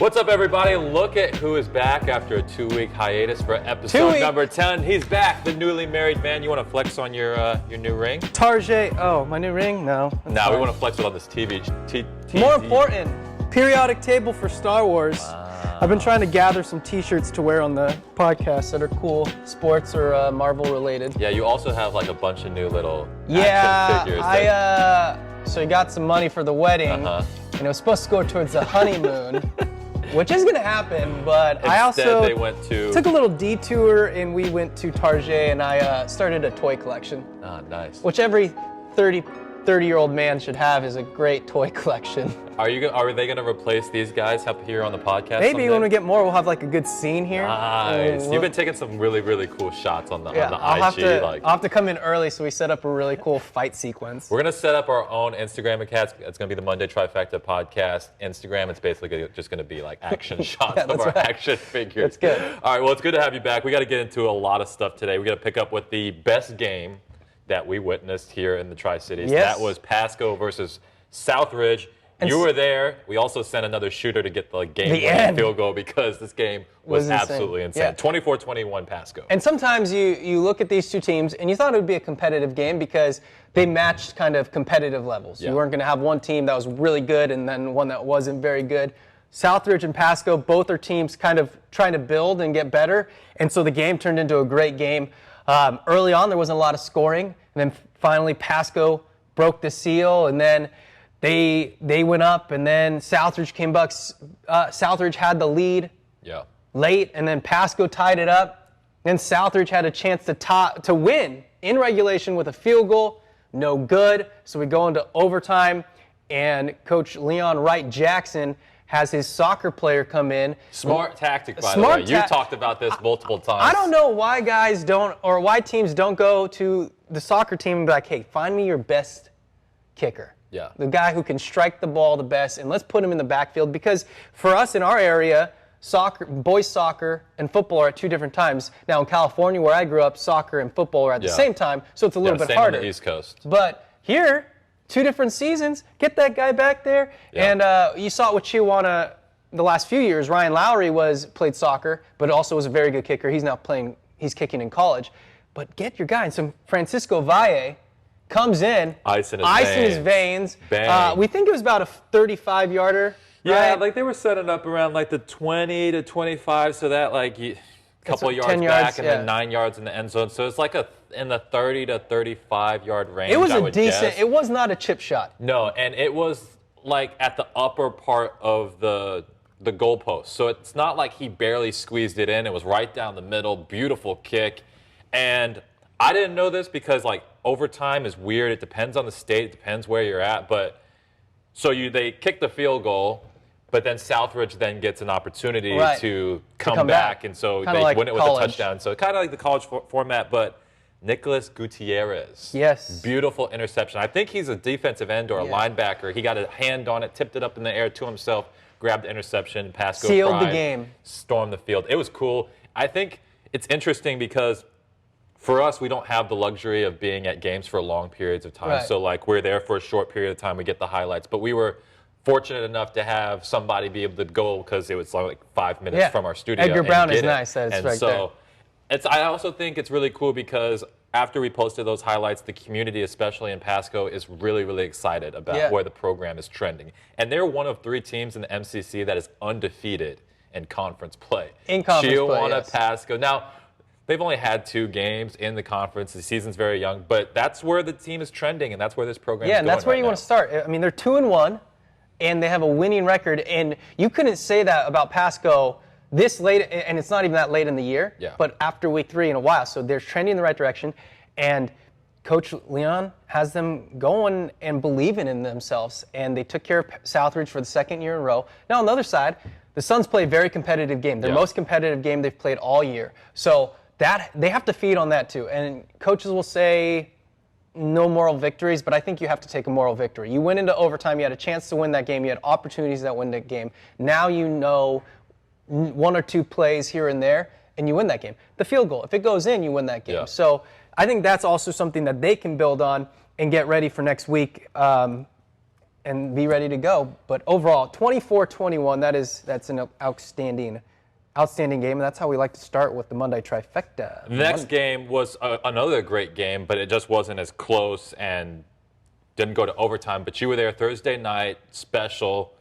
What's up, everybody? Look at who is back after a 2-week hiatus for episode number 10. He's back, the newly married man. You want to flex on your new ring? Tarjay. Oh, my new ring? No. No, we want to flex it on this TV. More important, periodic table for Star Wars. Wow. I've been trying to gather some T-shirts to wear on the podcast that are cool, sports or Marvel related. Yeah, you also have like a bunch of new little action figures. So I got some money for the wedding, and it was supposed to go towards the honeymoon. Which is going to happen, but I also took a little detour and we went to Tarjay and I started a toy collection. Oh, nice. Which every 30-year-old man should have is a great toy collection. Are they going to replace these guys up here on the podcast? Maybe someday? when we get more, we'll have like a good scene here. Nice. You've been taking some really, really cool shots on the IG. I'll have to come in early so we set up a really cool fight sequence. We're going to set up our own Instagram account. It's going to be the Monday Trifecta podcast Instagram. It's basically just going to be like action shots of our action figures. That's good. All right, well, it's good to have you back. We got to get into a lot of stuff today. We got to pick up with the best game that we witnessed here in the Tri-Cities. Yes. That was Pasco versus Southridge. And you were there. We also sent another shooter to get the game-winning field goal because this game was absolutely insane. Yeah. 24-21 Pasco. And sometimes you look at these two teams and you thought it would be a competitive game because they matched kind of competitive levels. Yeah. You weren't going to have one team that was really good and then one that wasn't very good. Southridge and Pasco, both are teams kind of trying to build and get better. And so the game turned into a great game. Early on, there wasn't a lot of scoring. And then finally, Pasco broke the seal, and then they went up, and then Southridge came back. Southridge had the lead late, and then Pasco tied it up. Then Southridge had a chance to win in regulation with a field goal. No good. So we go into overtime, and Coach Leon Wright Jackson has his soccer player come in. Smart tactic, by the way. You talked about this multiple times. I don't know why guys don't, or why teams don't go to the soccer team and be like, hey, find me your best kicker. Yeah. The guy who can strike the ball the best, and let's put him in the backfield. Because for us in our area, boys soccer and football are at two different times. Now in California, where I grew up, soccer and football are at the same time, so it's a little bit harder. On the East Coast. But here, 2 different seasons, get that guy back there. Yeah. And you saw it with Chihuahua the last few years. Ryan Lowry played soccer, but also was a very good kicker. He's kicking in college. But get your guy. And so Francisco Valle comes in, ice in his veins. We think it was about a 35-yarder. Yeah, right? like they were setting up around like the 20 to 25, so that like a couple yards back yards, and then 9 yards in the end zone. So it's like in the 30 to 35-yard range. It was it was not a chip shot. No, and it was like at the upper part of the goalpost. So it's not like he barely squeezed it in. It was right down the middle. Beautiful kick. And I didn't know this because like overtime is weird. It depends on the state. It depends where you're at. But so they kick the field goal, but then Southridge then gets an opportunity to come back. And so kinda they win it with a touchdown. So kind of like the college format, but Nicholas Gutierrez. Yes. Beautiful interception. I think he's a defensive end or a linebacker. He got a hand on it, tipped it up in the air to himself, grabbed the interception, Pasco sealed the game. Stormed the field. It was cool. I think it's interesting because for us, we don't have the luxury of being at games for long periods of time. Right. So, like, we're there for a short period of time. We get the highlights. But we were fortunate enough to have somebody be able to go because it was like 5 minutes from our studio. Edgar Brown is nice. That is right there. I also think it's really cool because after we posted those highlights, the community, especially in Pasco, is really, really excited about where the program is trending. And they're one of 3 teams in the MCC that is undefeated in conference play. Chihuahua, Pasco. Now, they've only had 2 games in the conference. The season's very young, but that's where the team is trending, and that's where this program is going. Yeah, and that's where you want to start. I mean, they're 2-1, and they have a winning record. And you couldn't say that about Pasco this late, and it's not even that late in the year, but after week 3 in a while. So they're trending in the right direction, and Coach Leon has them going and believing in themselves, and they took care of Southridge for the 2nd year in a row. Now, on the other side, the Suns play a very competitive game. Their most competitive game they've played all year. So that they have to feed on that too. And coaches will say no moral victories, but I think you have to take a moral victory. You went into overtime. You had a chance to win that game. You had opportunities that win that game. Now you know 1 or 2 plays here and there, and you win that game. The field goal, if it goes in, you win that game. Yeah. So I think that's also something that they can build on and get ready for next week. and be ready to go. But overall, 24-21, that's an outstanding game, and that's how we like to start with the Monday Trifecta. The next game was another great game, but it just wasn't as close and didn't go to overtime. But you were there Thursday night, special,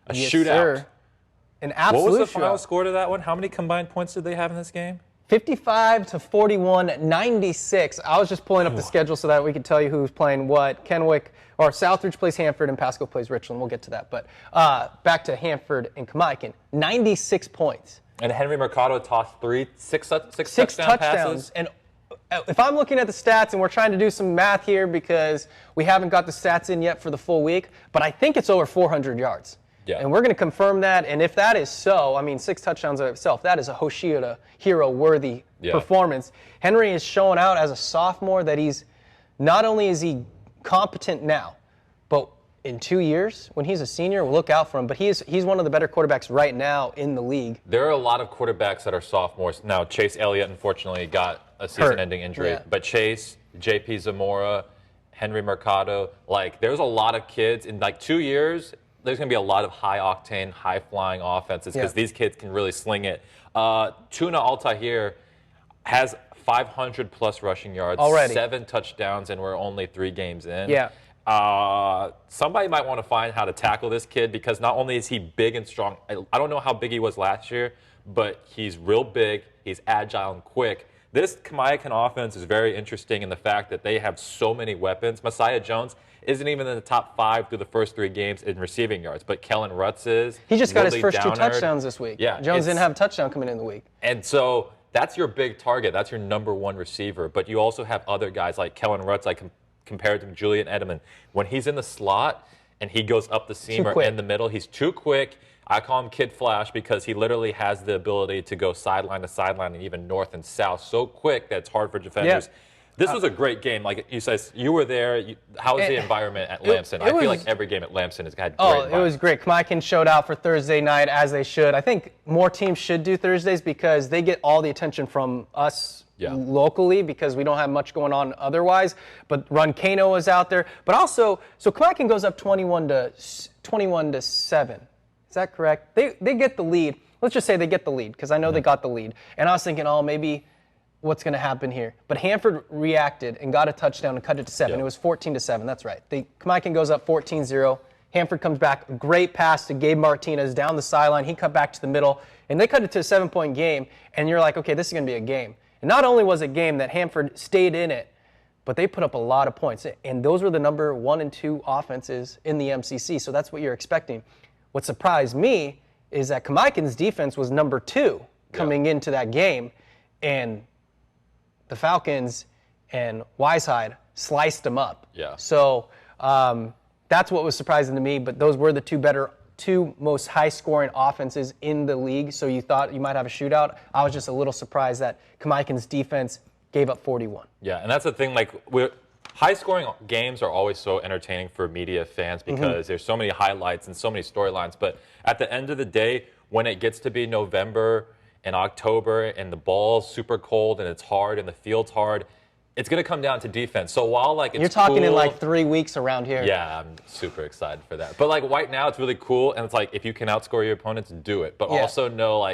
a shootout. Sir. An absolute What was the final shootout. score to that one? How many combined points did they have in this game? 55-41, 96. I was just pulling up the schedule so that we could tell you who's playing what. Kennewick or Southridge plays Hanford and Pasco plays Richland. We'll get to that. But back to Hanford and Kamaikan, 96 points. And Henry Mercado tossed six Six touchdown touchdowns. passes. And if I'm looking at the stats, and we're trying to do some math here because we haven't got the stats in yet for the full week, but I think it's over 400 yards. Yeah. And we're going to confirm that. And if that is so, I mean, 6 touchdowns in itself, that is a Hoshida hero-worthy performance. Henry is showing out as a sophomore that he's not only is he competent now, but in 2 years, when he's a senior, we'll look out for him. But he's one of the better quarterbacks right now in the league. There are a lot of quarterbacks that are sophomores. Now, Chase Elliott, unfortunately, got a season-ending injury. Yeah. But Chase, J.P. Zamora, Henry Mercado, there's a lot of kids. In, 2 years, there's going to be a lot of high-octane, high-flying offenses because these kids can really sling it. Tuna Altahir has 500-plus rushing yards, already 7 touchdowns, and we're only 3 games in. Yeah. Somebody might want to find how to tackle this kid because not only is he big and strong, I don't know how big he was last year, but he's real big, he's agile and quick. This Kamaikan offense is very interesting in the fact that they have so many weapons. Messiah Jones isn't even in the top 5 through the first 3 games in receiving yards, but Kellen Rutz is. He just got his Woodley first 2 Downard. touchdowns this week. Yeah, Jones didn't have a touchdown coming in the week. And so that's your big target. That's your number 1 receiver. But you also have other guys like Kellen Rutz, compared to Julian Edelman. When he's in the slot and he goes up the seam or in the middle, he's too quick. I call him Kid Flash because he literally has the ability to go sideline to sideline and even north and south so quick that it's hard for defenders. Yeah. This was a great game. Like you said, you were there. How was the environment at Lamson? I feel like every game at Lamson has had great environment. It was great. Kamaikan showed out for Thursday night as they should. I think more teams should do Thursdays because they get all the attention from us locally because we don't have much going on otherwise. But Run Kano was out there. But also, so Kamaikan goes up 21-7. Is that correct? They get the lead. Let's just say they get the lead because I know they got the lead. And I was thinking, maybe what's going to happen here? But Hanford reacted and got a touchdown and cut it to 7. It was 14-7. That's right. Kamaikan goes up 14-0. Hanford comes back. A great pass to Gabe Martinez down the sideline. He cut back to the middle. And they cut it to a 7-point game. And you're like, okay, this is going to be a game. And not only was it a game that Hanford stayed in it, but they put up a lot of points. And those were the number 1 and 2 offenses in the MCC. So that's what you're expecting. What surprised me is that Kamaikan's defense was number 2 coming into that game. And the Falcons and Weishide sliced them up. Yeah. So that's what was surprising to me. But those were the 2 most high-scoring offenses in the league. So you thought you might have a shootout. I was just a little surprised that Kamaikan's defense gave up 41. Yeah, and that's the thing. High-scoring games are always so entertaining for media fans because there's so many highlights and so many storylines. But at the end of the day, when it gets to be November and October and the ball's super cold and it's hard and the field's hard, it's going to come down to defense. So while it's You're talking cool, in 3 weeks around here. Yeah, I'm super excited for that. But right now, it's really cool, and it's if you can outscore your opponents, do it. But also know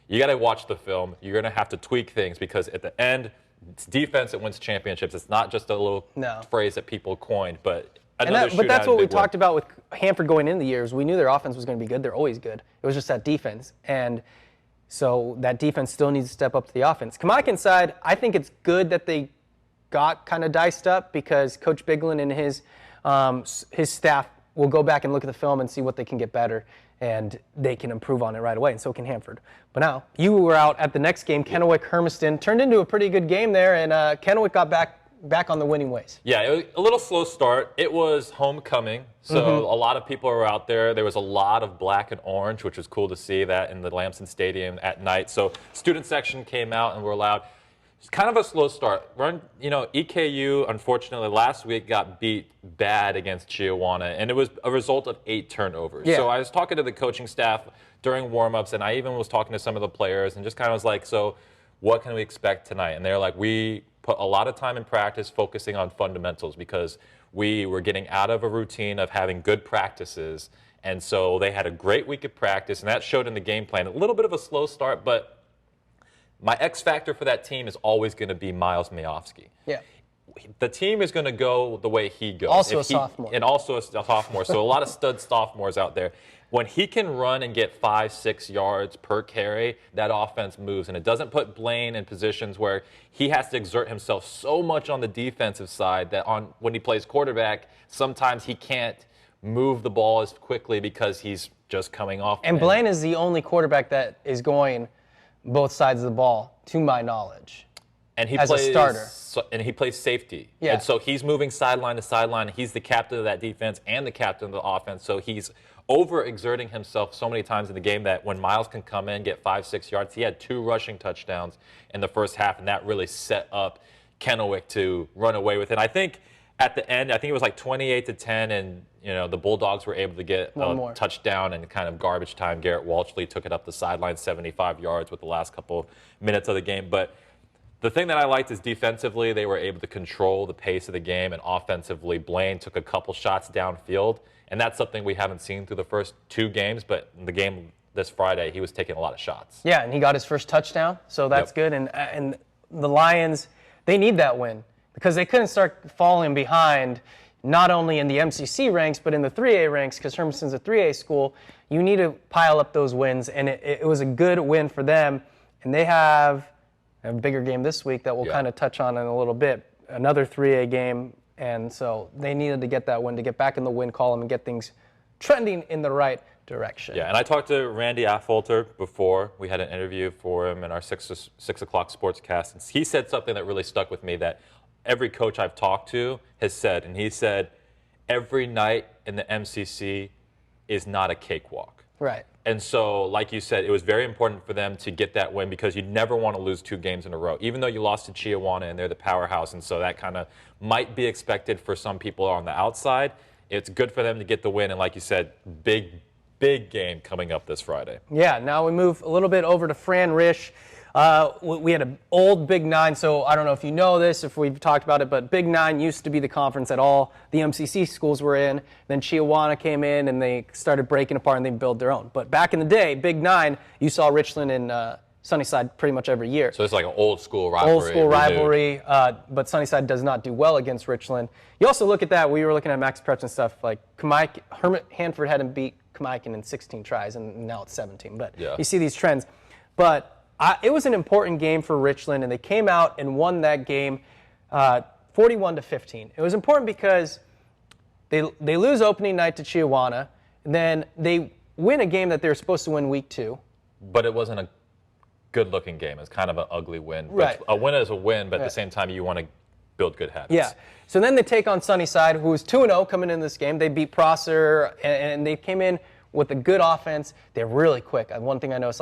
you got to watch the film. You're going to have to tweak things because at the end, it's defense that wins championships. It's not just a little phrase that people coined, but but that's what we talked about with Hanford going into the years. We knew their offense was going to be good. They're always good. It was just that defense. And so that defense still needs to step up to the offense. Kamaikan side, I think it's good that they got kind of diced up because Coach Biglin and his staff will go back and look at the film and see what they can get better, and they can improve on it right away, and so can Hanford. But now, you were out at the next game, Kennewick-Hermiston. Turned into a pretty good game there, and Kennewick got back on the winning ways. Yeah, it was a little slow start. It was homecoming, so a lot of people were out there. There was a lot of black and orange, which was cool to see that in the Lamson Stadium at night. So student section came out and were allowed. It's kind of a slow start. EKU, unfortunately, last week got beat bad against Chiawana, and it was a result of 8 turnovers. Yeah. So I was talking to the coaching staff during warm-ups, and I even was talking to some of the players and just kind of was like, so what can we expect tonight? And they're like, we put a lot of time in practice focusing on fundamentals because we were getting out of a routine of having good practices. And so they had a great week of practice, and that showed in the game plan. A little bit of a slow start, but my X factor for that team is always going to be Miles Mayovsky. Yeah. The team is going to go the way he goes. Also a sophomore. And also a sophomore. So a lot of stud sophomores out there. When he can run and get 5-6 yards per carry, that offense moves. And it doesn't put Blaine in positions where he has to exert himself so much on the defensive side that when he plays quarterback, sometimes he can't move the ball as quickly because he's just coming off. And Blaine is the only quarterback that is going both sides of the ball, to my knowledge. And he as plays, a starter. And he plays safety. Yeah. And so he's moving sideline to sideline. He's the captain of that defense and the captain of the offense. So he's overexerting himself so many times in the game that when Miles can come in, get 5-6 yards, he had 2 rushing touchdowns in the first half, and that really set up Kennewick to run away with it. I think at the end, I think it was like 28-10, and the Bulldogs were able to get a touchdown and kind of garbage time. Garrett Walshley took it up the sideline 75 yards with the last couple minutes of the game. But the thing that I liked is defensively, they were able to control the pace of the game, and offensively, Blaine took a couple shots downfield, and that's something we haven't seen through the first 2 games, but in the game this Friday, he was taking a lot of shots. Yeah, and he got his first touchdown, so that's good. And the Lions, they need that win because they couldn't start falling behind not only in the MCC ranks, but in the 3A ranks, because Hermanson's a 3A school. You need to pile up those wins, and it was a good win for them, and they have a bigger game this week that we'll kind of touch on in a little bit, another 3A game, and so they needed to get that win to get back in the win column and get things trending in the right direction. Yeah, and I talked to Randy Affolter before. We had an interview for him in our 6 o'clock sportscast, and he said something that really stuck with me that every coach I've talked to has said, and he said, every night in the MCC is not a cakewalk. Right. And so, like you said, it was very important for them to get that win because you never want to lose 2 games in a row, even though you lost to Chiawana and they're the powerhouse. And so that kind of might be expected for some people on the outside. It's good for them to get the win. And like you said, big game coming up this Friday. Yeah, now we move a little bit over to Fran Risch. We had an old Big 9, so I don't know if you know this, if we've talked about it, but Big 9 used to be the conference that all the MCC schools were in. Then Chiawana came in, and they started breaking apart, and they built their own. But back in the day, Big 9, you saw Richland and Sunnyside pretty much every year. So it's like an old school rivalry. Old school rivalry, but Sunnyside does not do well against Richland. You also look at that, we were looking at Max Preps and stuff, like Hanford hadn't beat Kamaikan in 16 tries, and now it's 17. But you see these trends. But it was an important game for Richland, and they came out and won that game 41-15. It was important because they lose opening night to Chiawana, and then they win a game that they were supposed to win week 2. But it wasn't a good-looking game. It's kind of an ugly win. Right. A win is a win, but at the same time, you want to build good habits. Yeah. So then they take on Sunnyside, who was 2-0 coming in this game. They beat Prosser, and they came in with a good offense. They're really quick. One thing I noticed,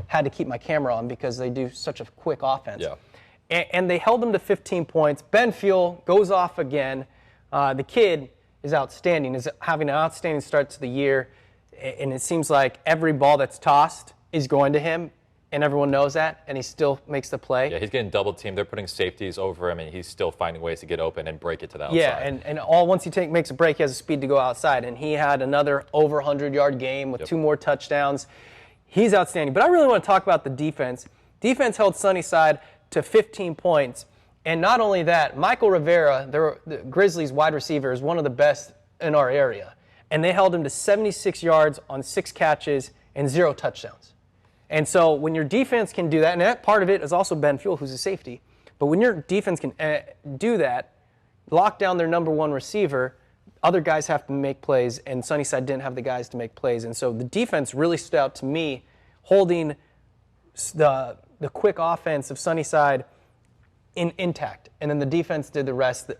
had to keep my camera on because they do such a quick offense. Yeah. And they held them to 15 points. Ben Fuel goes off again. The kid is outstanding, is having an outstanding start to the year, and it seems like every ball that's tossed is going to him, and everyone knows that, and he still makes the play. Yeah, he's getting double teamed. They're putting safeties over him, and he's still finding ways to get open and break it to the outside. Yeah, and once he makes a break, he has the speed to go outside, and he had another over 100-yard game with 2 more touchdowns. He's outstanding. But I really want to talk about the defense. Defense held Sunnyside to 15 points, and not only that, Michael Rivera, the Grizzlies wide receiver, is one of the best in our area, and they held him to 76 yards on 6 catches and 0 touchdowns. And so when your defense can do that, and that part of it is also Ben Fuel, who's a safety, but when your defense can do that, lock down their number 1 receiver, other guys have to make plays, and Sunnyside didn't have the guys to make plays. And so the defense really stood out to me, holding the quick offense of Sunnyside intact. And then the defense did the rest, the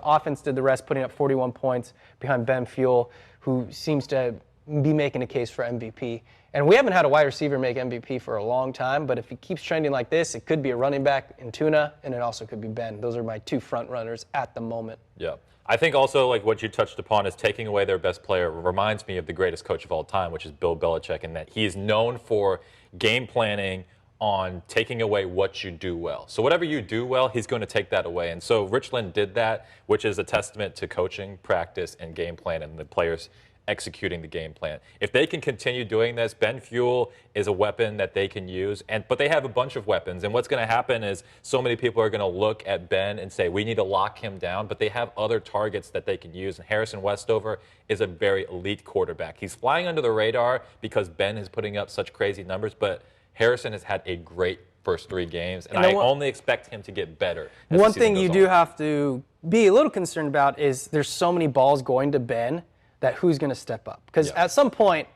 offense did the rest, putting up 41 points behind Ben Fuel, who seems to be making a case for MVP. And we haven't had a wide receiver make MVP for a long time, but if he keeps trending like this, it could be a running back in Tuna, and it also could be Ben. Those are my 2 front runners at the moment. Yeah. I think also, like what you touched upon, is taking away their best player reminds me of the greatest coach of all time, which is Bill Belichick, and that he's known for game planning on taking away what you do well. So whatever you do well, he's going to take that away. And so Richland did that, which is a testament to coaching, practice, and game plan, and the players executing the game plan. If they can continue doing this, Ben Fuel is a weapon that they can use, but they have a bunch of weapons. And what's going to happen is so many people are going to look at Ben and say, we need to lock him down, but they have other targets that they can use. And Harrison Westover is a very elite quarterback. He's flying under the radar because Ben is putting up such crazy numbers, but Harrison has had a great first 3 games, and I only expect him to get better. One thing you do have to be a little concerned about is there's so many balls going to Ben that who's going to step up? Because at some point,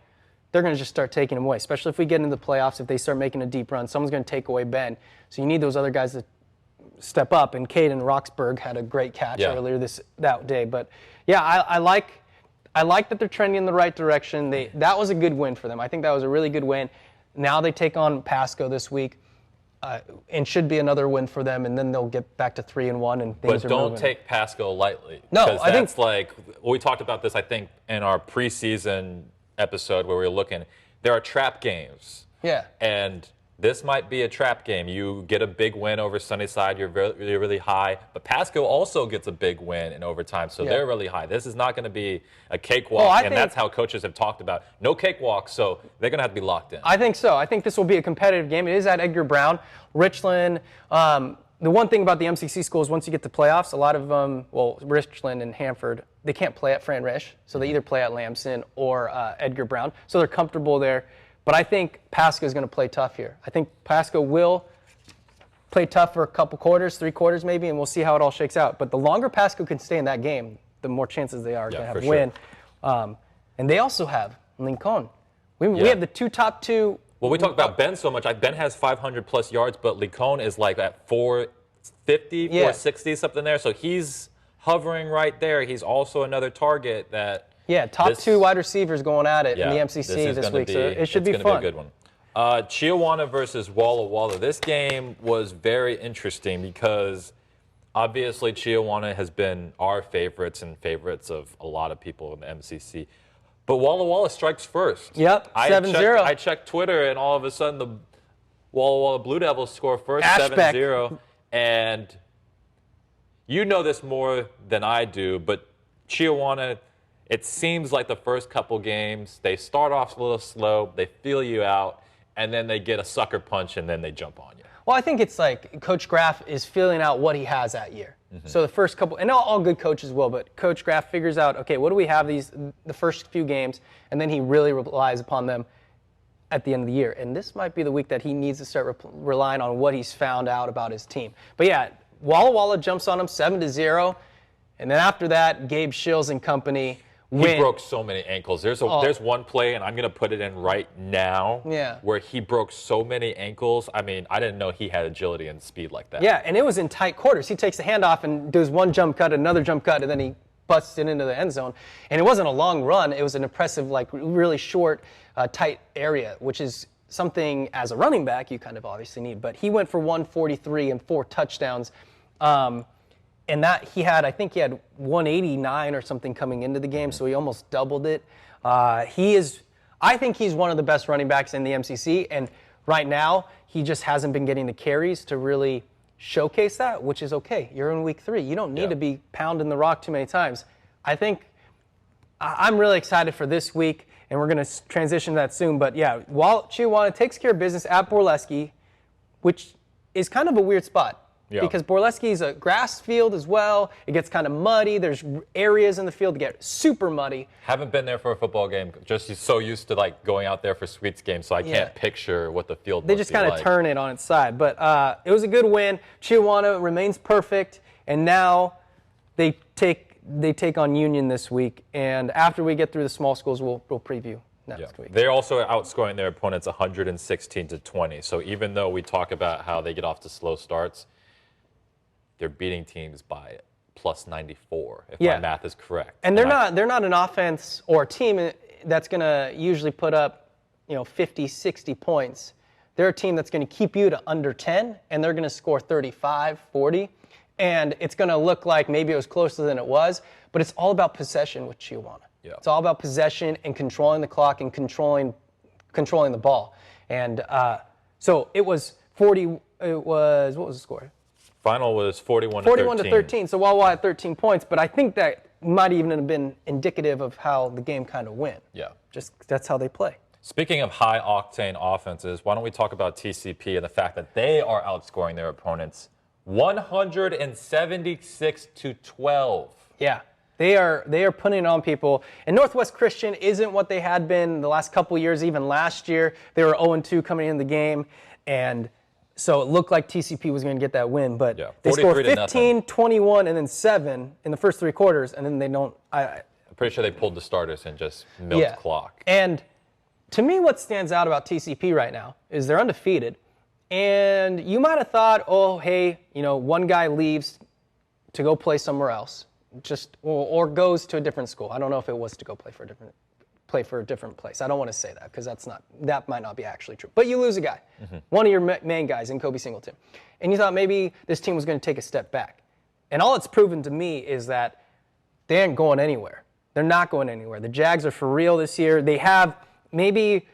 they're going to just start taking him away, especially if we get into the playoffs, if they start making a deep run, someone's going to take away Ben. So you need those other guys to step up, and Caden Roxburgh had a great catch earlier that day. But, yeah, I like that they're trending in the right direction. That was a good win for them. I think that was a really good win. Now they take on Pasco this week. And should be another win for them, and then they'll get back to 3-1, and things but are don't moving. take Pasco lightly. No, I think we talked about this. I think in our preseason episode where we were looking, there are trap games. Yeah, and this might be a trap game. You get a big win over Sunnyside, you're really, really high. But Pasco also gets a big win in overtime, so they're really high. This is not going to be a cakewalk, and that's how coaches have talked about. No cakewalk, so they're going to have to be locked in. I think so. I think this will be a competitive game. It is at Edgar Brown. Richland, the one thing about the MCC schools, once you get to playoffs, a lot of them, Richland and Hanford, they can't play at Fran Rish, so they either play at Lamson or Edgar Brown, so they're comfortable there. But I think Pasco is going to play tough here. I think Pasco will play tough for a couple quarters, 3 quarters maybe, and we'll see how it all shakes out. But the longer Pasco can stay in that game, the more chances they are to have a win. And they also have Lincoln. We have the top two. Well, we talk about Ben so much. Ben has 500-plus yards, but Lincoln is like at 450, 460, something there. So he's hovering right there. He's also another target that... Yeah, top 2 wide receivers going at it in the MCC this week, so it should be fun. It's going to be a good one. Chiawana versus Walla Walla. This game was very interesting because obviously Chiawana has been our favorites and favorites of a lot of people in the MCC. But Walla Walla strikes first. Yep, 7-0. I checked Twitter, and all of a sudden the Walla Walla Blue Devils score first, Ashbeck. 7-0. And you know this more than I do, but Chiawana... It seems like the first couple games, they start off a little slow, they feel you out, and then they get a sucker punch, and then they jump on you. Well, I think it's like Coach Graff is feeling out what he has that year. Mm-hmm. So the first couple, and all good coaches will, but Coach Graff figures out, okay, what do we have the first few games, and then he really relies upon them at the end of the year. And this might be the week that he needs to start relying on what he's found out about his team. But yeah, Walla Walla jumps on him 7-0, and then after that, Gabe Shills and company He broke so many ankles. There's one play, and I'm going to put it in right now, where he broke so many ankles. I mean, I didn't know he had agility and speed like that. Yeah, and it was in tight quarters. He takes the handoff and does one jump cut, another jump cut, and then he busts it into the end zone. And it wasn't a long run. It was an impressive, like, really short, tight area, which is something as a running back you kind of obviously need. But he went for 143 and 4 touchdowns. And that I think he had 189 or something coming into the game, so he almost doubled it. I think he's one of the best running backs in the MCC, and right now he just hasn't been getting the carries to really showcase that, which is okay. You're in week 3. You don't need to be pounding the rock too many times. I think I'm really excited for this week, and we're going to transition to that soon. But yeah, Chiawana takes care of business at Borleski, which is kind of a weird spot. Yeah. Because Borleski is a grass field as well. It gets kind of muddy. There's areas in the field that get super muddy. Haven't been there for a football game. Just so used to like going out there for Sweets games, so I can't picture what the field. They just kind of turn it on its side. But it was a good win. Chiawana remains perfect, and now they take on Union this week. And after we get through the small schools, we'll preview next week. They're also outscoring their opponents 116-20. So even though we talk about how they get off to slow starts, they're beating teams by plus 94, if my math is correct. And they're not an offense or a team that's going to usually put up, 50, 60 points. They're a team that's going to keep you to under 10, and they're going to score 35, 40. And it's going to look like maybe it was closer than it was, but it's all about possession with Chiawana. Yeah. It's all about possession and controlling the clock and controlling the ball. And So it was 40. It was, what was the score? Final was 41 to 13. 41 to 13. So Wawa had 13 points, but I think that might even have been indicative of how the game kind of went. Yeah. Just that's how they play. Speaking of high-octane offenses, why don't we talk about TCP and the fact that they are outscoring their opponents 176 to 12. Yeah. They are putting it on people. And Northwest Christian isn't what they had been the last couple years, even last year. They were 0-2 coming in the game. And so it looked like TCP was going to get that win. But they scored 15, 21, and then 7 in the first 3 quarters. And then they don't. I'm pretty sure they pulled the starters and just milked clock. And to me, what stands out about TCP right now is they're undefeated. And you might have thought, oh, hey, one guy leaves to go play somewhere else, or goes to a different school. I don't know if it was to go play for a different place. I don't want to say that because that might not be actually true. But you lose a guy, one of your main guys in Kobe Singleton, and you thought maybe this team was going to take a step back. And all it's proven to me is that they ain't going anywhere. They're not going anywhere. The Jags are for real this year. They have maybe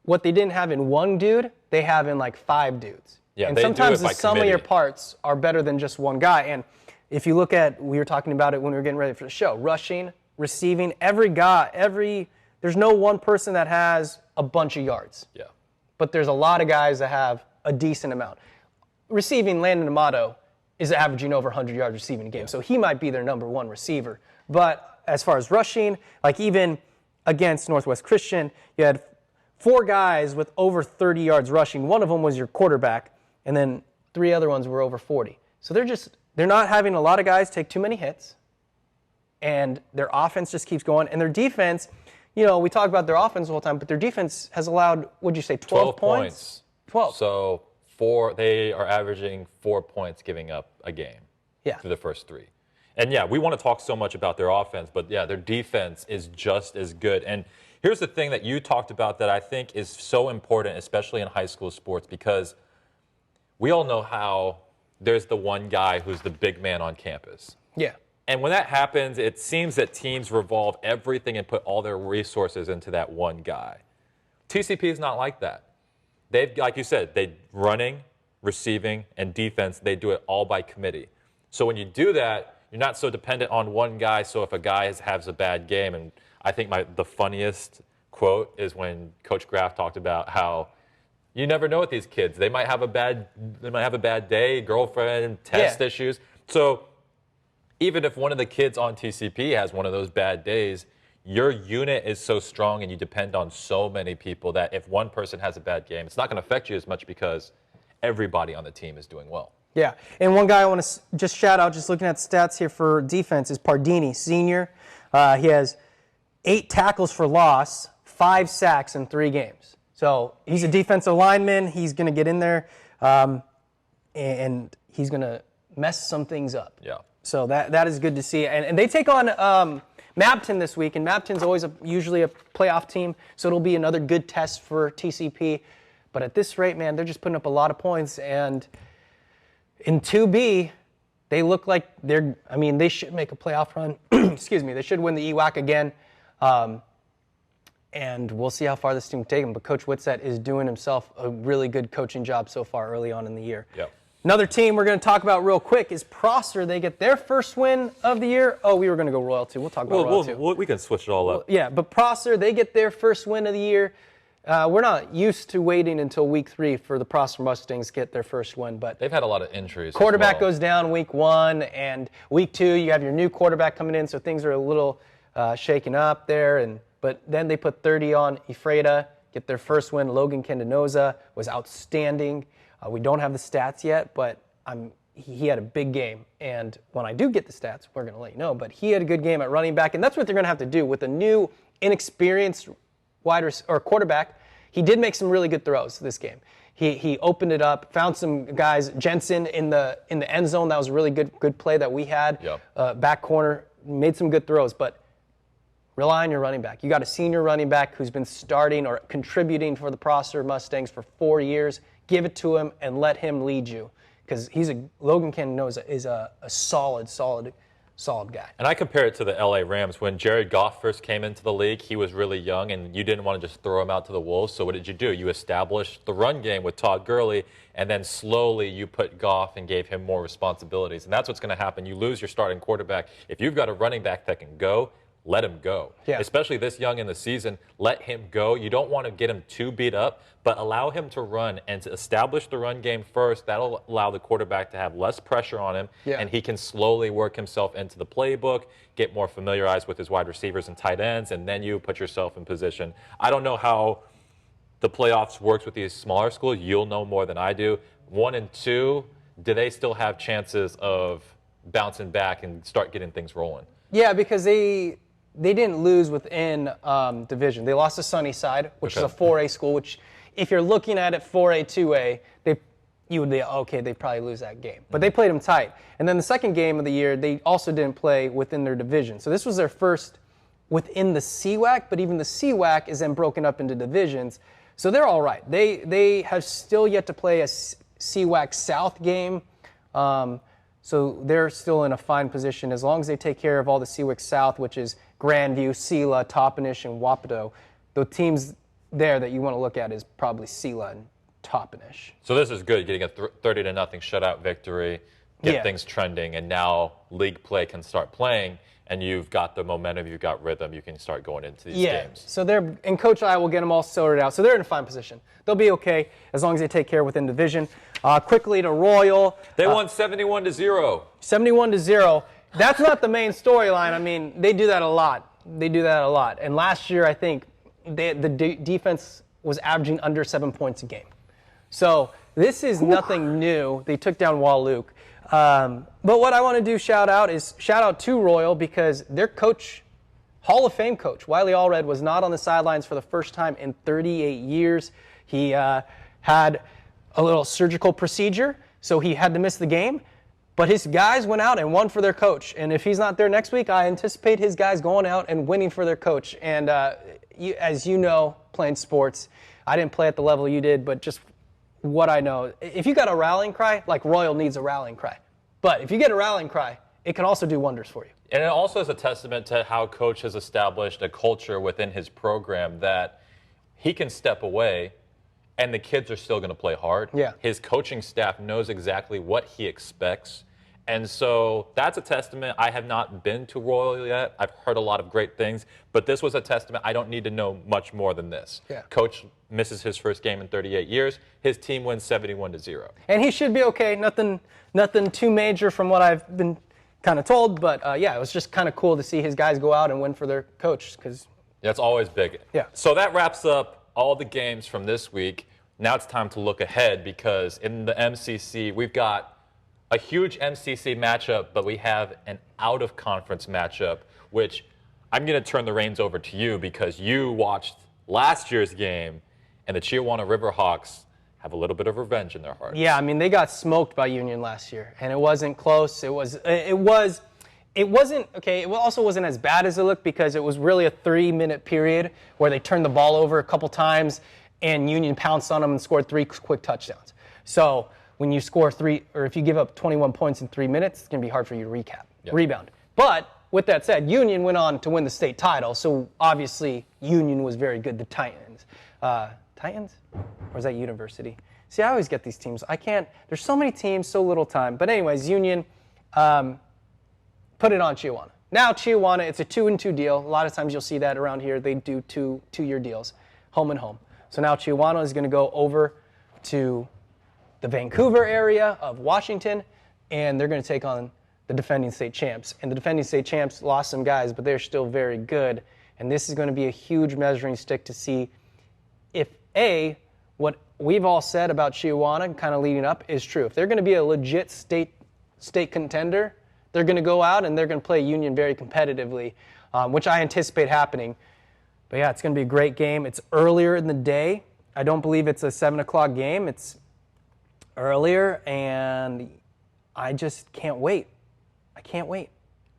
what they didn't have in one dude, they have in like 5 dudes. Yeah, and sometimes the sum of your parts are better than just one guy. And if you look at, we were talking about it when we were getting ready for the show, rushing, receiving, there's no one person that has a bunch of yards. Yeah. But there's a lot of guys that have a decent amount. Receiving, Landon Amato is averaging over 100 yards receiving a game, so he might be their number 1 receiver. But as far as rushing, like even against Northwest Christian, you had 4 guys with over 30 yards rushing. One of them was your quarterback, and then 3 other ones were over 40. So they're not having a lot of guys take too many hits, and their offense just keeps going. And their defense, we talk about their offense the whole time, but their defense has allowed, what'd you say, 12 points? 12. So they are averaging 4 points giving up a game through the first 3. And we want to talk so much about their offense, but their defense is just as good. And here's the thing that you talked about that I think is so important, especially in high school sports, because we all know how there's the one guy who's the big man on campus. Yeah. And when that happens, it seems that teams revolve everything and put all their resources into that one guy. TCP is not like that. They've, like you said, running, receiving, and defense, they do it all by committee. So when you do that, you're not so dependent on one guy. So if a guy has a bad game, and I think the funniest quote is when Coach Graff talked about how you never know with these kids. They might have a bad day, girlfriend, test issues. So even if one of the kids on TCP has one of those bad days, your unit is so strong and you depend on so many people that if one person has a bad game, it's not going to affect you as much because everybody on the team is doing well. Yeah, and one guy I want to just shout out, just looking at stats here for defense, is Pardini, senior. He has 8 tackles for loss, 5 sacks in 3 games. So he's a defensive lineman. He's going to get in there, and he's going to mess some things up. Yeah. So that is good to see. And they take on Mabton this week, and Mabton's always usually a playoff team, so it'll be another good test for TCP. But at this rate, man, they're just putting up a lot of points. And in 2B, they look like they should make a playoff run. Excuse me. They should win the EWAC again. And we'll see how far this team can take them. But Coach Whitsett is doing himself a really good coaching job so far early on in the year. Yep. Another team we're going to talk about real quick is Prosser. They get their first win of the year. Oh, we were going to go Royal too. We'll talk about Royal too. We can switch it all up. Yeah, but Prosser, they get their first win of the year. We're not used to waiting until week 3 for the Prosser Mustangs to get their first win, but they've had a lot of injuries. Quarterback goes down week 1, and week 2 you have your new quarterback coming in, so things are a little shaken up there. But then they put 30 on Ephrata, get their first win. Logan Candenoza was outstanding. We don't have the stats yet, but he had a big game. And when I do get the stats, we're going to let you know. But he had a good game at running back, and that's what they're going to have to do with a new, inexperienced quarterback. He did make some really good throws this game. He opened it up, found some guys. Jensen in the end zone. That was a really good play that we had. Yep. Back corner, made some good throws, but rely on your running back. You got a senior running back who's been starting or contributing for the Prosser Mustangs for 4 years. Give it to him and let him lead you, because Logan Candenoza is a solid solid guy. And I compare it to the LA Rams. When Jared Goff first came into the league, he was really young, and you didn't want to just throw him out to the wolves. So what did you do? You established the run game with Todd Gurley, and then slowly you put Goff and gave him more responsibilities. And that's what's going to happen. You lose your starting quarterback. If you've got a running back that can go, let him go. Yeah. Especially this young in the season, let him go. You don't want to get him too beat up, but allow him to run and to establish the run game first. That'll allow the quarterback to have less pressure on him, and he can slowly work himself into the playbook, get more familiarized with his wide receivers and tight ends, and then you put yourself in position. I don't know how the playoffs works with these smaller schools. You'll know more than I do. 1 and 2, do they still have chances of bouncing back and start getting things rolling? Yeah, because they didn't lose within division. They lost to Sunnyside, which is a 4A school, which if you're looking at it 4A, 2A, you would be, okay, they probably lose that game. But they played them tight. And then the second game of the year, they also didn't play within their division. So this was their first within the CWAC, but even the CWAC is then broken up into divisions. So they're all right. They have still yet to play a CWAC South game. So they're still in a fine position as long as they take care of all the CWAC South, which is Grandview, Sela, Toppenish, and Wapato. The teams there that you want to look at is probably Sela and Toppenish. So this is good, getting a 30-0 shutout victory, get things trending, and now league play can start playing, and you've got the momentum, you've got rhythm, you can start going into these games. So and Coach I will get them all sorted out. So they're in a fine position. They'll be okay as long as they take care within division. Quickly to Royal. They won 71-0. 71-0. That's not the main storyline. I mean, they do that a lot. And last year, I think the defense was averaging under 7 points a game. So this is nothing new. They took down Wall-Luke. But what I want to do shout out to Royal because their coach, Hall of Fame coach, Wiley Allred, was not on the sidelines for the first time in 38 years. He had a little surgical procedure, so he had to miss the game. But his guys went out and won for their coach. And if he's not there next week, I anticipate his guys going out and winning for their coach. And as you know, playing sports, I didn't play at the level you did, but just what I know. If you got a rallying cry, like Royal needs a rallying cry. But if you get a rallying cry, it can also do wonders for you. And it also is a testament to how Coach has established a culture within his program that he can step away and the kids are still going to play hard. Yeah. His coaching staff knows exactly what he expects. And so that's a testament. I have not been to Royal yet. I've heard a lot of great things. But this was a testament. I don't need to know much more than this. Yeah. Coach misses his first game in 38 years. His team wins 71-0. And he should be okay. Nothing too major from what I've been kind of told. But, it was just kind of cool to see his guys go out and win for their coach. That's always big. Yeah. So that wraps up all the games from this week. Now it's time to look ahead because in the MCC, we've got a huge MCC matchup, but we have an out-of-conference matchup, which I'm going to turn the reins over to you because you watched last year's game, and the Chiawana Riverhawks have a little bit of revenge in their hearts. Yeah, I mean, they got smoked by Union last year, and it wasn't close. It wasn't, okay, it also wasn't as bad as it looked because it was really a 3-minute period where they turned the ball over a couple times and Union pounced on them and scored 3 quick touchdowns. So when you score 3, or if you give up 21 points in 3 minutes, it's going to be hard for you to rebound. But with that said, Union went on to win the state title, so obviously Union was very good. The Titans. Titans? Or is that University? See, I always get these teams. There's so many teams, so little time. But anyways, Union put it on Chiawana. Now Chiawana, it's a 2-2 deal. A lot of times you'll see that around here. They do two-year deals, home and home. So now Chiawana is going to go over to the Vancouver area of Washington, and they're going to take on the defending state champs. And the defending state champs lost some guys, but they're still very good. And this is going to be a huge measuring stick to see if, A, what we've all said about Chiawana kind of leading up is true. If they're going to be a legit state contender, they're going to go out and they're going to play Union very competitively, which I anticipate happening. But yeah, it's going to be a great game. It's earlier in the day. I don't believe it's a 7 o'clock game. It's earlier, and I just can't wait. I can't wait.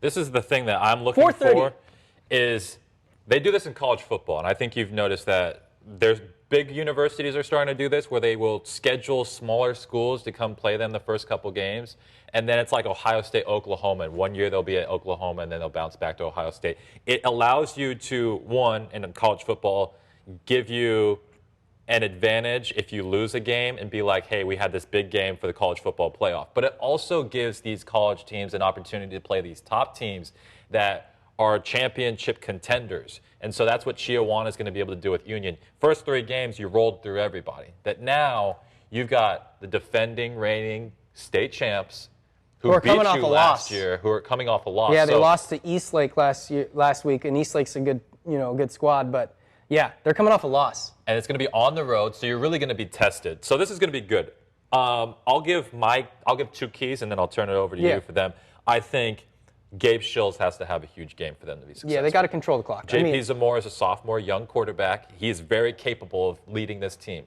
This is the thing that I'm looking for is they do this in college football, and I think you've noticed that there's big universities are starting to do this, where they will schedule smaller schools to come play them the first couple games. And then it's like Ohio State, Oklahoma. And 1 year they'll be at Oklahoma, and then they'll bounce back to Ohio State. It allows you to, one, in college football, give you an advantage if you lose a game and be like, hey, we had this big game for the college football playoff. But it also gives these college teams an opportunity to play these top teams that are championship contenders. And so that's what Chiawana is going to be able to do with Union. First 3 games, you rolled through everybody. That now you've got the defending, reigning state champs who beat you last year, who are coming off a loss. Yeah, they lost to Eastlake last week, and Eastlake's a good squad, but yeah, they're coming off a loss. And it's going to be on the road, so you're really going to be tested. So this is going to be good. I'll give 2 keys, and then I'll turn it over to you for them. I think Gabe Shills has to have a huge game for them to be successful. Yeah, they got to control the clock. JP Zamora is a sophomore, young quarterback. He is very capable of leading this team.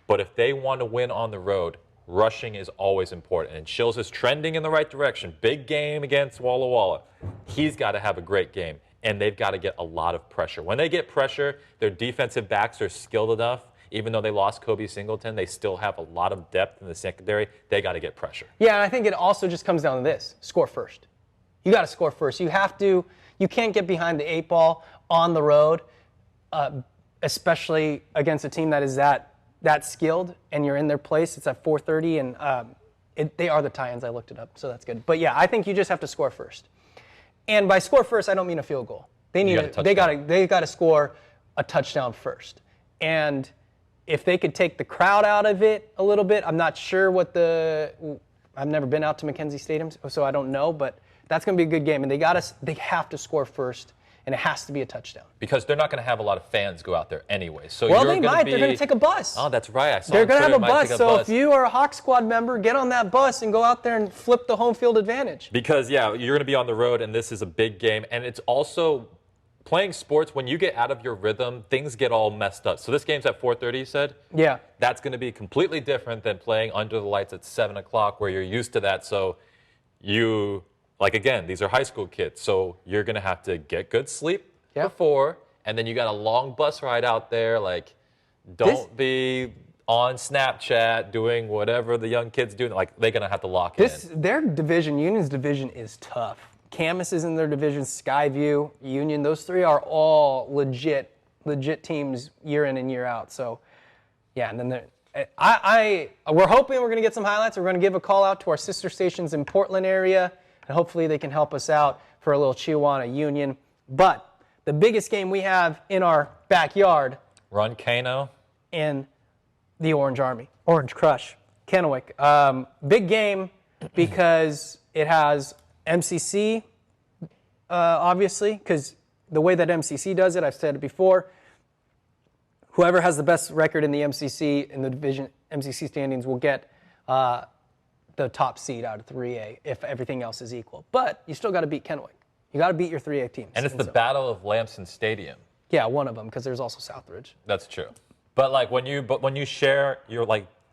But if they want to win on the road, rushing is always important. And Shills is trending in the right direction. Big game against Walla Walla. He's got to have a great game. And they've got to get a lot of pressure. When they get pressure, their defensive backs are skilled enough. Even though they lost Kobe Singleton, they still have a lot of depth in the secondary. They got to get pressure. Yeah, and I think it also just comes down to this: score first. You got to score first. You have to. You can't get behind the 8 ball on the road, especially against a team that is that skilled. And you're in their place. It's at 4:30, and they are the Titans. I looked it up, so that's good. But yeah, I think you just have to score first. And by score first, I don't mean a field goal. They got to score a touchdown first. And if they could take the crowd out of it a little bit, I'm not sure I've never been out to Mackenzie Stadium, so I don't know, but that's going to be a good game. And they have to score first, and it has to be a touchdown. Because they're not going to have a lot of fans go out there anyway. So they might. They're going to take a bus. Oh, that's right. They're going to have a bus. So if you are a Hawk Squad member, get on that bus and go out there and flip the home field advantage. Because, yeah, you're going to be on the road, and this is a big game. And it's also playing sports, when you get out of your rhythm, things get all messed up. So this game's at 4:30, you said? Yeah. That's going to be completely different than playing under the lights at 7 o'clock where you're used to that. So again, these are high school kids. So you're going to have to get good sleep before, and then you got a long bus ride out there. Don't be on Snapchat doing whatever the young kids do. They're going to have to lock in. Their division, Union's division, is tough. Camas is in their division, Skyview, Union. Those 3 are all legit teams year in and year out. So, yeah, and then we're hoping we're going to get some highlights. We're going to give a call out to our sister stations in Portland area, and hopefully they can help us out for a little Chiawana Union. But the biggest game we have in our backyard, Run Kano and the Orange Army, Orange Crush, Kennewick. Big game because it has MCC, obviously, because the way that MCC does it, I've said it before, whoever has the best record in the MCC, in the division MCC standings, will get the top seed out of 3A if everything else is equal. But you still got to beat Kennewick. You got to beat your 3A teams. And it's the Battle of Lamson Stadium. Yeah, one of them, because there's also Southridge. That's true. But when you share,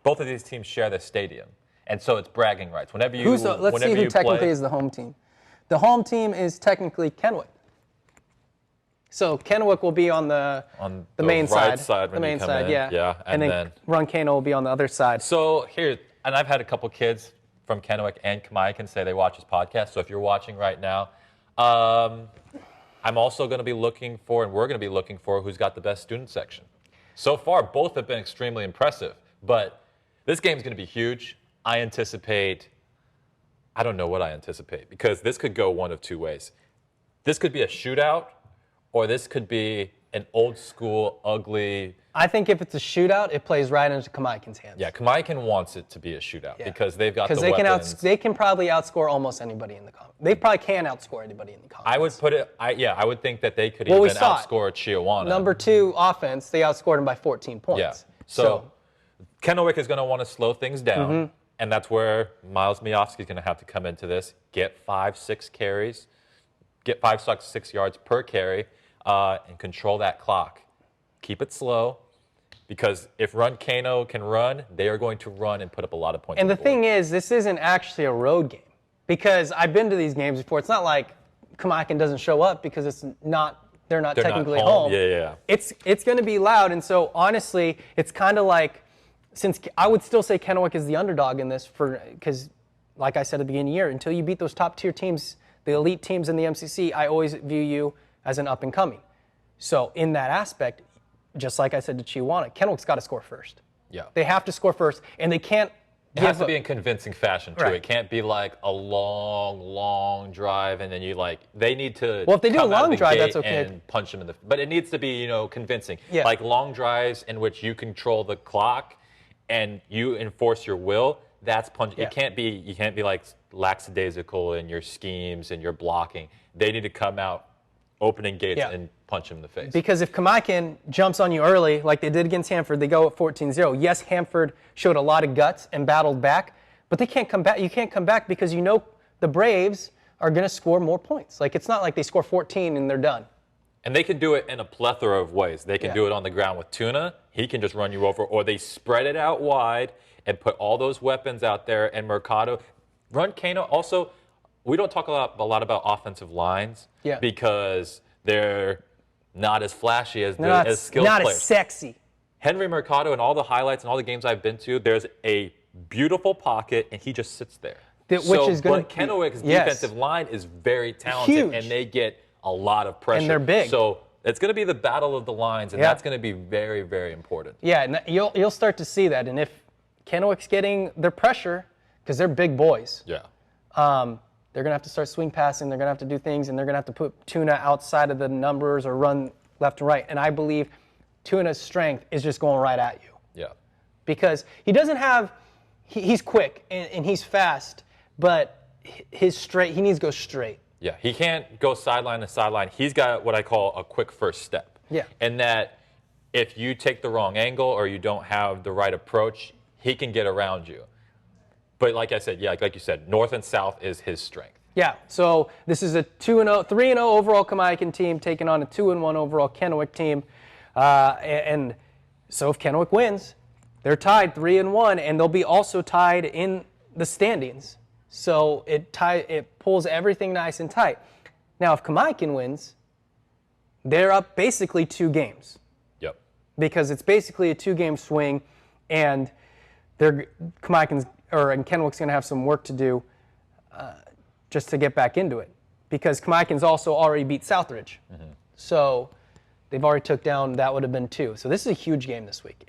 both of these teams share the stadium. And so it's bragging rights. Let's see who technically is the home team. The home team is technically Kennewick. So Kennewick will be on the main right side. The main side, yeah. And then Run Kano will be on the other side. So here, and I've had a couple kids from Kennewick and Kamaikan say they watch this podcast. So if you're watching right now, I'm also going to be looking for, and we're going to be looking for, who's got the best student section. So far, both have been extremely impressive. But this game's going to be huge. I don't know what I anticipate, because this could go one of 2 ways. This could be a shootout, or this could be an old school, ugly. I think if it's a shootout, it plays right into Kamaikan's hands. Yeah, Kamaikan wants it to be a shootout because they've got the weapons. They can probably outscore almost anybody in the conference. They probably can outscore anybody in the conference. I would think that they could even outscore Chiawana. Number 2 offense, they outscored them by 14 points. Yeah. So Kennewick is going to want to slow things down, and that's where Miles Miofsky is going to have to come into this. Get 5-6 carries, get 5-6 yards per carry, and control that clock. Keep it slow, because if Run Kano can run, they are going to run and put up a lot of points. And the thing is, this isn't actually a road game, because I've been to these games before. It's not like Kamaikan doesn't show up, because it's not they're not They're not technically home. home. Yeah. It's going to be loud. And so, honestly, it's kind of like, since I would still say Kennewick is the underdog in this because, like I said at the beginning of the year, until you beat those top-tier teams, the elite teams in the MCC, I always view you as an up-and-coming. So, in that aspect, just like I said to Chihuahua, Kennewick's got to score first. Yeah. They have to score first, and they can't. It has to be in convincing fashion, too. Right. It can't be like a long drive, and then they need to Well, if they do a come out of long the drive, gate that's okay. and punch them in the. But it needs to be, convincing. Yeah. Like long drives in which you control the clock and you enforce your will. That's punch. Yeah. You can't be like lackadaisical in your schemes and your blocking. They need to come out, opening gates, and punch him in the face. Because if Kamaikan jumps on you early, like they did against Hanford, they go at 14-0. Yes, Hanford showed a lot of guts and battled back, but they can't come back. You can't come back because the Braves are going to score more points. Like, it's not like they score 14 and they're done. And they can do it in a plethora of ways. They can do it on the ground with Tuna. He can just run you over. Or they spread it out wide and put all those weapons out there. And Mercado, run Kano. Also, we don't talk a lot about offensive lines because they're not as flashy as skilled not players. As sexy. Henry Mercado, in all the highlights and all the games I've been to, there's a beautiful pocket, and he just sits there. Kennewick's defensive line is very talented, huge. And they get a lot of pressure. And they're big. So it's going to be the battle of the lines, and that's going to be very, very important. Yeah, and you'll start to see that. And if Kennewick's getting their pressure, because they're big boys, they're going to have to start swing passing, they're going to have to do things, and they're going to have to put Tuna outside of the numbers or run left and right. And I believe Tuna's strength is just going right at you. Yeah. Because he doesn't have, he's quick and he's fast, but he needs to go straight. Yeah, he can't go sideline to sideline. He's got what I call a quick first step. Yeah. And that if you take the wrong angle or you don't have the right approach, he can get around you. But like I said, like you said, north and south is his strength. Yeah, so this is a 2-0, 3-0 overall Kamaikan team taking on a 2-1 overall Kennewick team. And so if Kennewick wins, they're tied 3-1, and they'll be also tied in the standings. So it pulls everything nice and tight. Now, if Kamaikan wins, they're up basically 2 games. Yep. Because it's basically a 2-game swing, and Kennewick's going to have some work to do just to get back into it. Because Kamaikan's also already beat Southridge. Mm-hmm. So they've already took down, that would have been 2. So this is a huge game this week.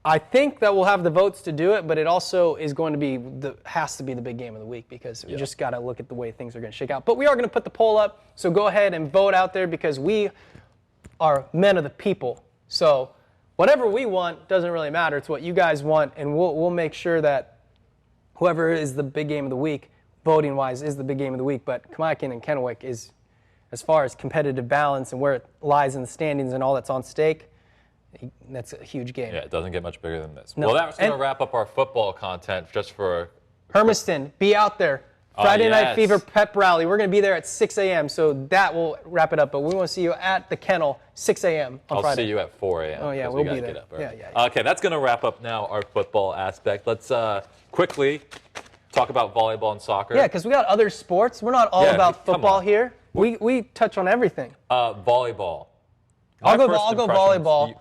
I think that we'll have the votes to do it, but it also is going to be has to be the big game of the week because we just got to look at the way things are going to shake out. But we are going to put the poll up, so go ahead and vote out there because we are men of the people. So whatever we want doesn't really matter. It's what you guys want, and we'll make sure that whoever is the big game of the week, voting-wise, is the big game of the week. But Kamaikan and Kennewick is, as far as competitive balance and where it lies in the standings and all that's on stake, that's a huge game. Yeah, it doesn't get much bigger than this. No. Well, that's going to wrap up our football content just for... Hermiston, be out there. Friday Night Fever Pep Rally. We're going to be there at 6 a.m., so that will wrap it up. But we want to see you at the Kennel, 6 a.m. on Friday. I'll see you at 4 a.m. Oh, yeah, we'll be there. Yeah. Okay, that's going to wrap up now our football aspect. Let's quickly talk about volleyball and soccer. Yeah, because we got other sports. We're not all about football here. We touch on everything. Volleyball. I'll go volleyball.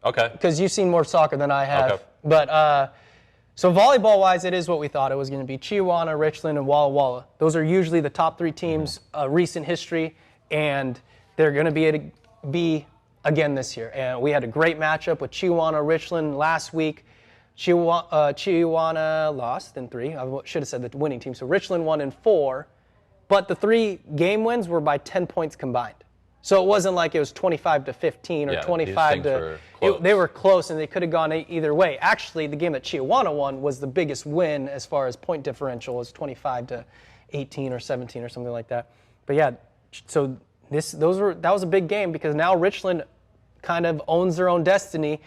Okay. Because you've seen more soccer than I have. Okay. But so volleyball-wise, it is what we thought it was going to be. Chihuahua, Richland, and Walla Walla. Those are usually the top 3 teams, recent history, and they're going to be again this year. And we had a great matchup with Chihuahua, Richland last week. Chihuahua lost in 3. I should have said the winning team. So Richland won in 4, but the 3 game wins were by 10 points combined. So it wasn't like it was 25-15 or 25 to. They were close, and they could have gone either way. Actually, the game that Chihuahua won was the biggest win as far as point differential, is 25-18 or 17 or something like that. But yeah, so that was a big game because now Richland kind of owns their own destiny.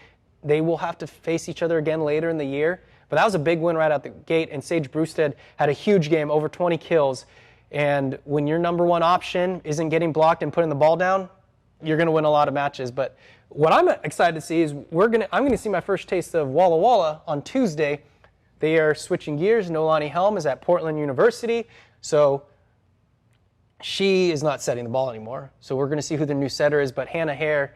They will have to face each other again later in the year. But that was a big win right out the gate, and Sage Brewstead had a huge game, over 20 kills. And when your number 1 option isn't getting blocked and putting the ball down, you're going to win a lot of matches. But what I'm excited to see is I'm going to see my first taste of Walla Walla on Tuesday. They are switching gears. Nolani Helm is at Portland University. So she is not setting the ball anymore. So we're going to see who the new setter is. But Hannah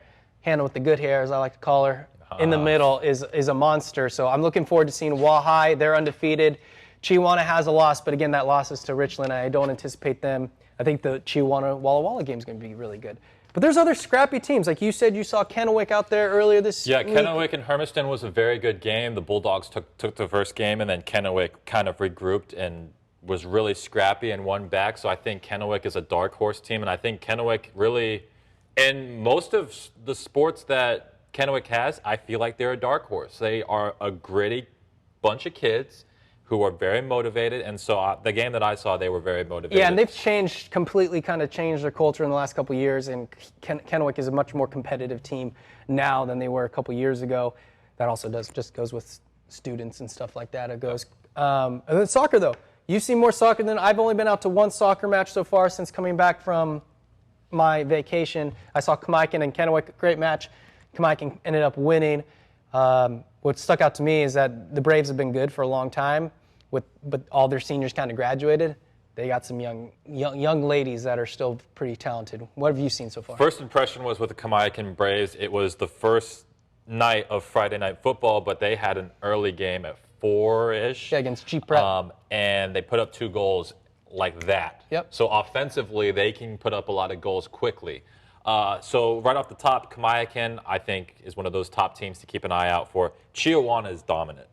with the good hair, as I like to call her, in the middle is a monster. So I'm looking forward to seeing Wahai. They're undefeated. Chihuahua has a loss, but again, that loss is to Richland. I don't anticipate them. I think the Chihuahua Walla Walla game is going to be really good. But there's other scrappy teams. Like you said, you saw Kennewick out there earlier this week. Yeah, Kennewick and Hermiston was a very good game. The Bulldogs took the first game, and then Kennewick kind of regrouped and was really scrappy and won back. So I think Kennewick is a dark horse team, and I think Kennewick really, in most of the sports that Kennewick has, I feel like they're a dark horse. They are a gritty bunch of kids who are very motivated, and so the game that I saw, they were very motivated. Yeah, and they've completely changed their culture in the last couple of years, and Kennewick is a much more competitive team now than they were a couple of years ago. That also just goes with students and stuff like that. It goes. And then soccer, though. You've seen more soccer than I've only been out to one soccer match so far since coming back from my vacation. I saw Kamaikan and Kennewick, great match. Kamaikan ended up winning. What stuck out to me is that the Braves have been good for a long time. But all their seniors kind of graduated. They got some young ladies that are still pretty talented. What have you seen so far? First impression was with the Kamaikan Braves. It was the first night of Friday Night Football, but they had an early game at 4-ish. Yeah, against G Prep. And they put up 2 goals like that. Yep. So offensively, they can put up a lot of goals quickly. So right off the top, Kamaikan, I think, is one of those top teams to keep an eye out for. Chihuahua is dominant.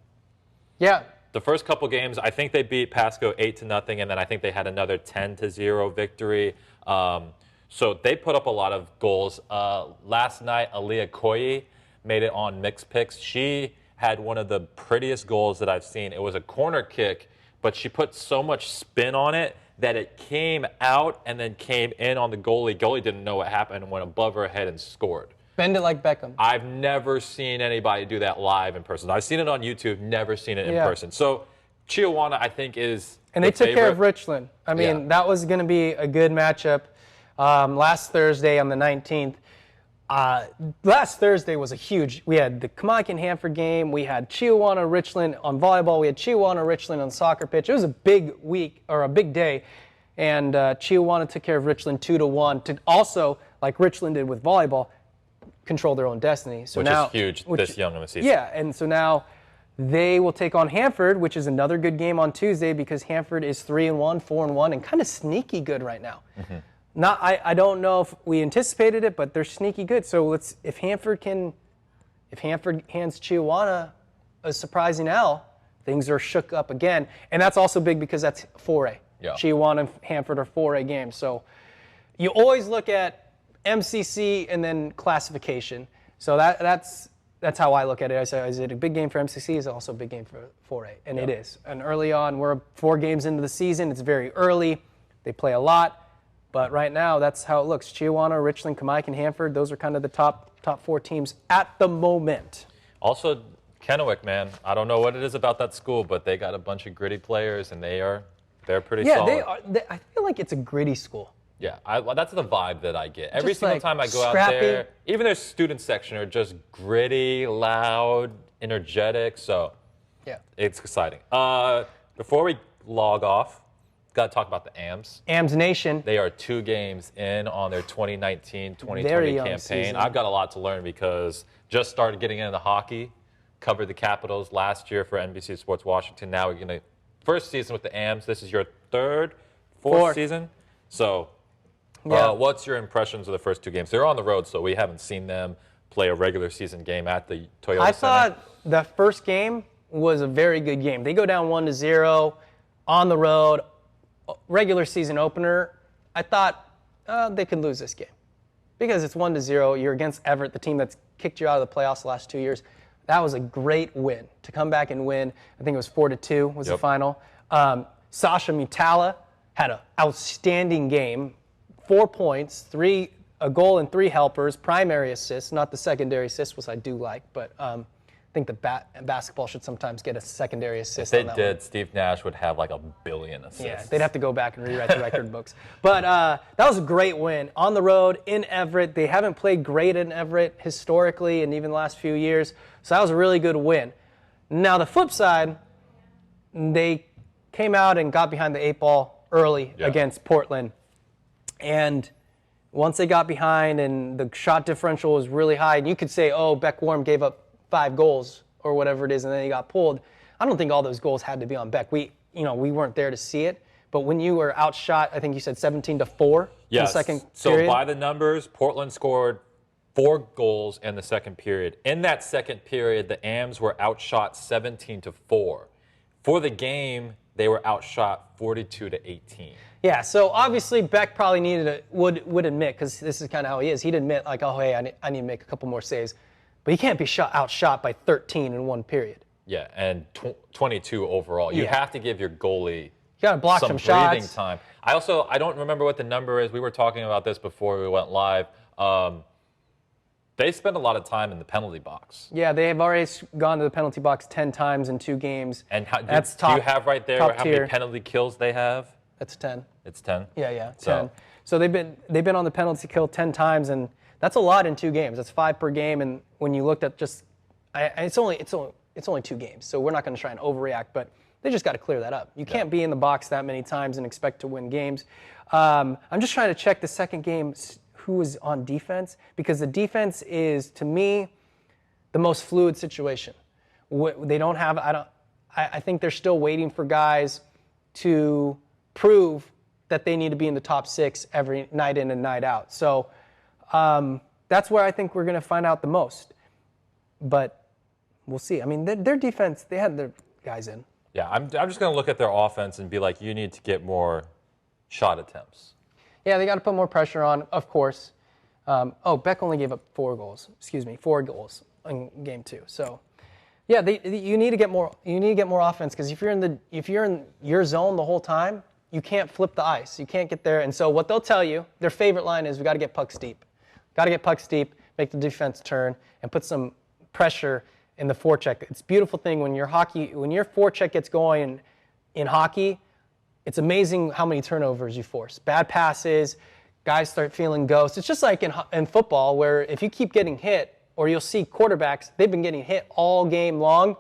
Yeah. The first couple games, I think they beat Pasco 8-0, and then I think they had another 10-0 victory. So they put up a lot of goals. Last night, Aaliyah Koyi made it on Mixed Picks. She had one of the prettiest goals that I've seen. It was a corner kick, but she put so much spin on it that it came out and then came in on the goalie. Goalie didn't know what happened and went above her head and scored. Bend it like Beckham. I've never seen anybody do that live in person. I've seen it on YouTube, never seen it in person. So Chihuahua, I think, is and they took favorite. care of Richland. I mean, that was going to be a good matchup. Last Thursday on the 19th, last Thursday was a huge. We had the Kamaikan Hanford game. We had Chihuahua Richland on volleyball. We had Chihuahua Richland on soccer pitch. It was a big week or a big day, and Chihuahua took care of Richland 2-1 to also, like Richland did with volleyball, control their own destiny. So which now, is huge this young of a season. Yeah, and so now they will take on Hanford, which is another good game on Tuesday because Hanford is 3-1, 4-1, and kind of sneaky good right now. Mm-hmm. I don't know if we anticipated it, but they're sneaky good. So if Hanford hands Chihuahua a surprising L, things are shook up again, and that's also big because that's 4A. Yeah. Chihuahua and Hanford are 4A games, so you always look at MCC and then classification. So that's how I look at it. I say, is it a big game for MCC? Is it also a big game for 4A? And it is. And early on, we're 4 games into the season. It's very early. They play a lot. But right now, that's how it looks. Chihuahua, Richland, Kamaikan, Hanford, those are kind of the top 4 teams at the moment. Also, Kennewick, man, I don't know what it is about that school, but they got a bunch of gritty players, and they're pretty solid. Yeah, I feel like it's a gritty school. Yeah, that's the vibe that I get. Every Just single like time I go scrappy. out there, even their student section are just gritty, loud, energetic. So yeah, it's exciting. Before we log off, got to talk about the AMS. AMS Nation. They are 2 games in on their 2019-2020 campaign. Season. I've got a lot to learn because just started getting into hockey, covered the Capitals last year for NBC Sports Washington. Now we're going to first season with the AMS. This is your fourth season. So what's your impressions of the first 2 games? They're on the road, so we haven't seen them play a regular season game at the Toyota Center. I thought the first game was a very good game. They go down 1-0 on the road, regular season opener. I thought they could lose this game because it's 1-0. You're against Everett, the team that's kicked you out of the playoffs the last 2 years. That was a great win to come back and win. I think it was 4-2 was the final. Sasha Mutala had an outstanding game, 4 points, a goal and 3 helpers, primary assists, not the secondary assists, which I do like, but I think the basketball should sometimes get a secondary assist. If they did, Steve Nash would have like 1 billion assists. Yeah, they'd have to go back and rewrite the record books. But that was a great win. On the road, in Everett. They haven't played great in Everett historically and even the last few years, so that was a really good win. Now, the flip side, they came out and got behind the 8 ball early against Portland. And once they got behind and the shot differential was really high, and you could say, oh, Beck Warm gave up 5 goals or whatever it is, and then he got pulled. I don't think all those goals had to be on Beck. We weren't there to see it. But when you were outshot, I think you said 17-4 in the second period. So by the numbers, Portland scored 4 goals in the second period. In that second period, the Ams were outshot 17-4. For the game, they were outshot 42-18. Yeah, so obviously Beck probably would admit, because this is kind of how he is, he'd admit like, oh, hey, I need to make a couple more saves. But he can't be outshot by 13 in one period. Yeah, and 22 overall. You have to give your goalie you gotta block some breathing shots. time. I don't remember what the number is. We were talking about this before we went live. They spend a lot of time in the penalty box. Yeah, they have already gone to the penalty box 10 times in 2 games. And that's do you have right there how tier. many penalty kills they have? That's 10. It's 10? Yeah, 10. So they've been on the penalty kill 10 times, and that's a lot in 2 games. That's 5 per game, and when you looked at it's only 2 games, so we're not going to try and overreact, but they just got to clear that up. You can't be in the box that many times and expect to win games. I'm just trying to check the second game who was on defense, because the defense is, to me, the most fluid situation. They don't have, I think they're still waiting for guys to prove that they need to be in the top 6 every night in and night out. So that's where I think we're going to find out the most. But we'll see. I mean, their defense, they had their guys in. Yeah, I'm just going to look at their offense and be like, you need to get more shot attempts. Yeah, they got to put more pressure on, of course. Beck only gave up 4 goals in game 2. So, yeah, you need to get more. You need to get more offense, because if you're in your zone the whole time, you can't flip the ice. You can't get there. And so what they'll tell you, their favorite line is, we got to get pucks deep. Got to get pucks deep, make the defense turn, and put some pressure in the forecheck. It's a beautiful thing when your forecheck gets going in hockey. It's amazing how many turnovers you force. Bad passes, guys start feeling ghosts. It's just like in football, where if you keep getting hit, or you'll see quarterbacks, they've been getting hit all game long,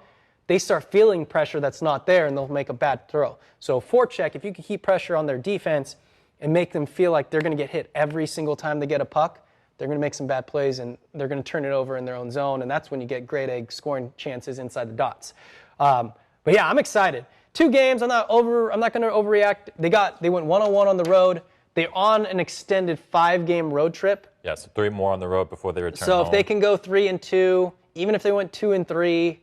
they start feeling pressure that's not there, and they'll make a bad throw. So forecheck, if you can keep pressure on their defense and make them feel like they're going to get hit every single time they get a puck, they're going to make some bad plays, and they're going to turn it over in their own zone, and that's when you get grade A scoring chances inside the dots. But yeah, I'm excited. 2 games. I'm not going to overreact. They went 1-on-1 on the road. They're on an extended 5-game road trip. Yeah, so 3 more on the road before they return So home. if they can go 3-2, even if they went 2-3,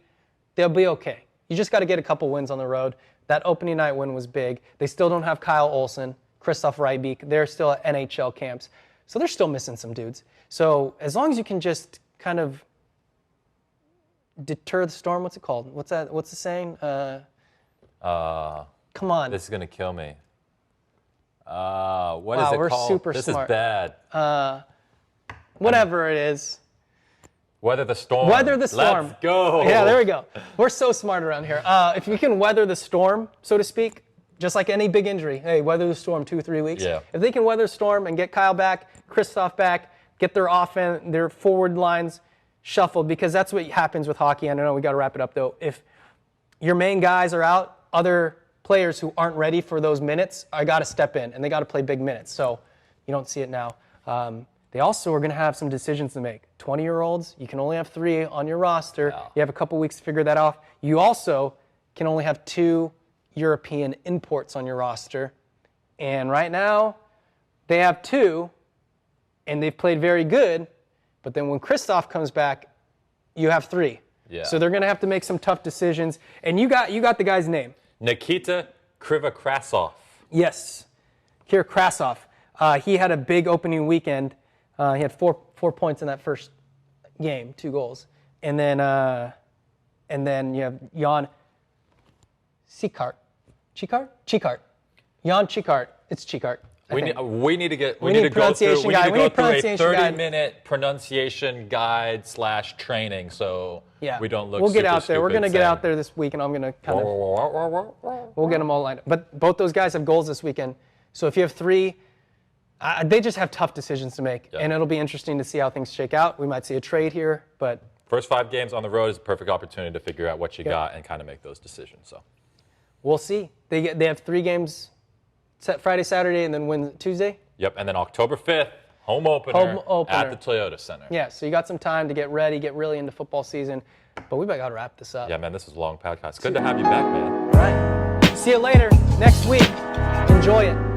they'll be okay. You just got to get a couple wins on the road. That opening night win was big. They still don't have Kyle Olsen, Christoph Rybeek. They're still at NHL camps. So they're still missing some dudes. So as long as you can just kind of deter the storm, what's it called? What's that? What's the saying? Come on. This is going to kill me. What is it we're called? super this smart. Is bad. Whatever it is. Weather the storm. Weather the storm. Let's go. Yeah, there we go. We're so smart around here. If we can weather the storm, so to speak, just like any big injury, hey, weather the storm 2-3 weeks. Yeah. If they can weather the storm and get Kyle back, Christoph back, get their offense, their forward lines shuffled, because that's what happens with hockey. I know we got to wrap it up though. If your main guys are out, other players who aren't ready for those minutes, I got to step in, and they got to play big minutes. So you don't see it now. They also are going to have some decisions to make. 20-year-olds, you can only have 3 on your roster. Wow. You have a couple weeks to figure that out. You also can only have 2 European imports on your roster. And right now, they have 2, and they've played very good. But then when Christoph comes back, you have 3. Yeah. So they're going to have to make some tough decisions. And you got the guy's name. Nikita Krivokrasov. Yes, Kir Krasov. He had a big opening weekend. He had 4 points in that first game, 2 goals. And then you have Jan Chikart. Chikart. Jan Chikart. It's Chikart. We need to go through. We need to go pronunciation guide. through a Pronunciation guide. 30-minute pronunciation guide / training, so we don't look. We'll get super out there. We're stupid going to get saying, out there this week, and I'm going to kind of. We'll get them all lined up. But both those guys have goals this weekend. So if you have 3, they just have tough decisions to make, and it'll be interesting to see how things shake out. We might see a trade here, but First 5 games on the road is a perfect opportunity to figure out what you got and kind of make those decisions. So we'll see. They have 3 games, Friday, Saturday, and then win Tuesday. Yep, and then October 5th, home opener at the Toyota Center. Yeah, so you got some time to get ready, get really into football season. But we got to wrap this up. Yeah, man, this is a long podcast. Good to have you back, man. All right. See you later next week. Enjoy it.